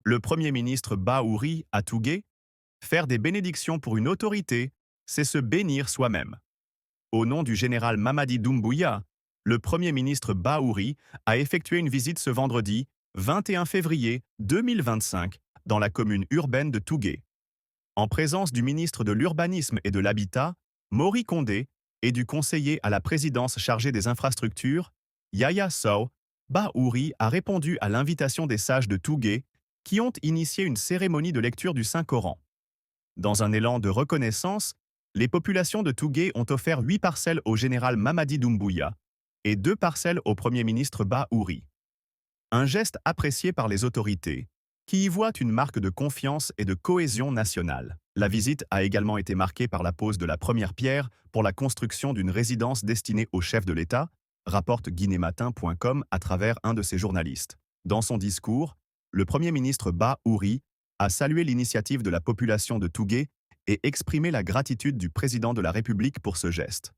Le Premier ministre Bahouri à Tougué, faire des bénédictions pour une autorité, c'est se bénir soi-même. Au nom du général Mamadi Doumbouya, le Premier ministre Bahouri a effectué une visite ce vendredi 21 février 2025 dans la commune urbaine de Tougué. En présence du ministre de l'Urbanisme et de l'Habitat, Maury Condé, et du conseiller à la présidence chargé des infrastructures, Yaya Sow, Bahouri a répondu à l'invitation des sages de Tougué qui ont initié une cérémonie de lecture du Saint-Coran. Dans un élan de reconnaissance, les populations de Tougué ont offert 8 parcelles au général Mamadi Doumbouya et 2 parcelles au Premier ministre Bahouri. Un geste apprécié par les autorités, qui y voient une marque de confiance et de cohésion nationale. La visite a également été marquée par la pose de la première pierre pour la construction d'une résidence destinée au chef de l'État, rapporte guinématin.com à travers un de ses journalistes. Dans son discours, le Premier ministre Bahouri a salué l'initiative de la population de Tougué et exprimé la gratitude du président de la République pour ce geste.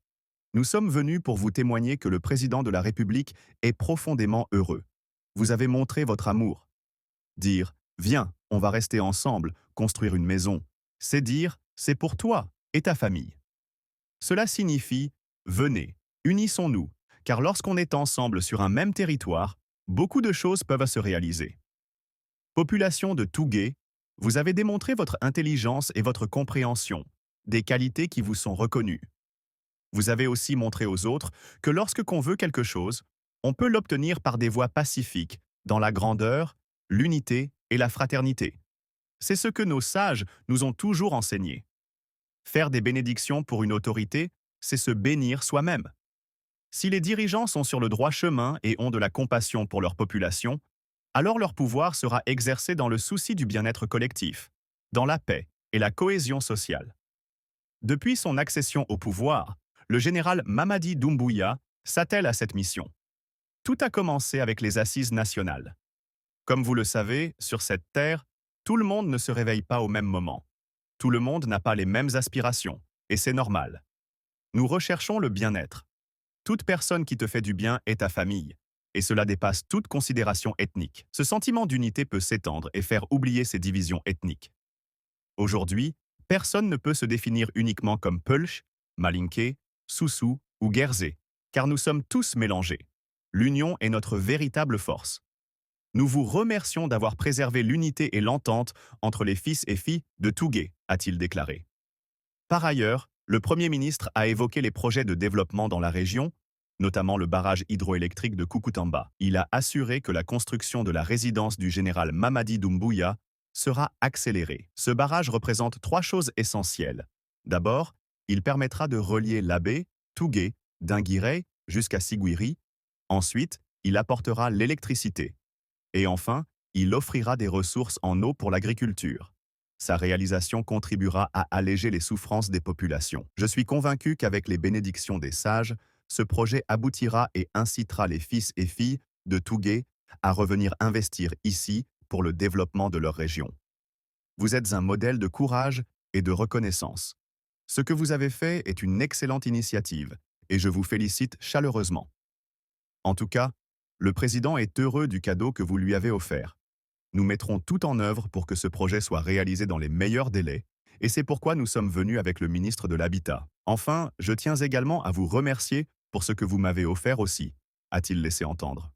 Nous sommes venus pour vous témoigner que le président de la République est profondément heureux. Vous avez montré votre amour. Dire « Viens, on va rester ensemble, construire une maison », c'est dire « C'est pour toi et ta famille ». Cela signifie « Venez, unissons-nous », car lorsqu'on est ensemble sur un même territoire, beaucoup de choses peuvent se réaliser. Population de Tougué, vous avez démontré votre intelligence et votre compréhension, des qualités qui vous sont reconnues. Vous avez aussi montré aux autres que lorsque qu'on veut quelque chose, on peut l'obtenir par des voies pacifiques, dans la grandeur, l'unité et la fraternité. C'est ce que nos sages nous ont toujours enseigné. Faire des bénédictions pour une autorité, c'est se bénir soi-même. Si les dirigeants sont sur le droit chemin et ont de la compassion pour leur population, alors leur pouvoir sera exercé dans le souci du bien-être collectif, dans la paix et la cohésion sociale. Depuis son accession au pouvoir, le général Mamadi Doumbouya s'attelle à cette mission. Tout a commencé avec les assises nationales. Comme vous le savez, sur cette terre, tout le monde ne se réveille pas au même moment. Tout le monde n'a pas les mêmes aspirations, et c'est normal. Nous recherchons le bien-être. Toute personne qui te fait du bien est ta famille, et cela dépasse toute considération ethnique. Ce sentiment d'unité peut s'étendre et faire oublier ces divisions ethniques. Aujourd'hui, personne ne peut se définir uniquement comme Peulh, Malinké, Soussou ou Guerzé, car nous sommes tous mélangés. L'union est notre véritable force. Nous vous remercions d'avoir préservé l'unité et l'entente entre les fils et filles de Tougué, a-t-il déclaré. Par ailleurs, le Premier ministre a évoqué les projets de développement dans la région, notamment le barrage hydroélectrique de Koukountamba. Il a assuré que la construction de la résidence du général Mamadi Doumbouya sera accélérée. Ce barrage représente 3 choses essentielles. D'abord, il permettra de relier l'Abbé, Tougué, Dinguiré jusqu'à Siguiri. Ensuite, il apportera l'électricité. Et enfin, il offrira des ressources en eau pour l'agriculture. Sa réalisation contribuera à alléger les souffrances des populations. Je suis convaincu qu'avec les bénédictions des sages, ce projet aboutira et incitera les fils et filles de Tougué à revenir investir ici pour le développement de leur région. Vous êtes un modèle de courage et de reconnaissance. Ce que vous avez fait est une excellente initiative et je vous félicite chaleureusement. En tout cas, le président est heureux du cadeau que vous lui avez offert. Nous mettrons tout en œuvre pour que ce projet soit réalisé dans les meilleurs délais, et c'est pourquoi nous sommes venus avec le ministre de l'Habitat. Enfin, je tiens également à vous remercier pour ce que vous m'avez offert aussi, a-t-il laissé entendre.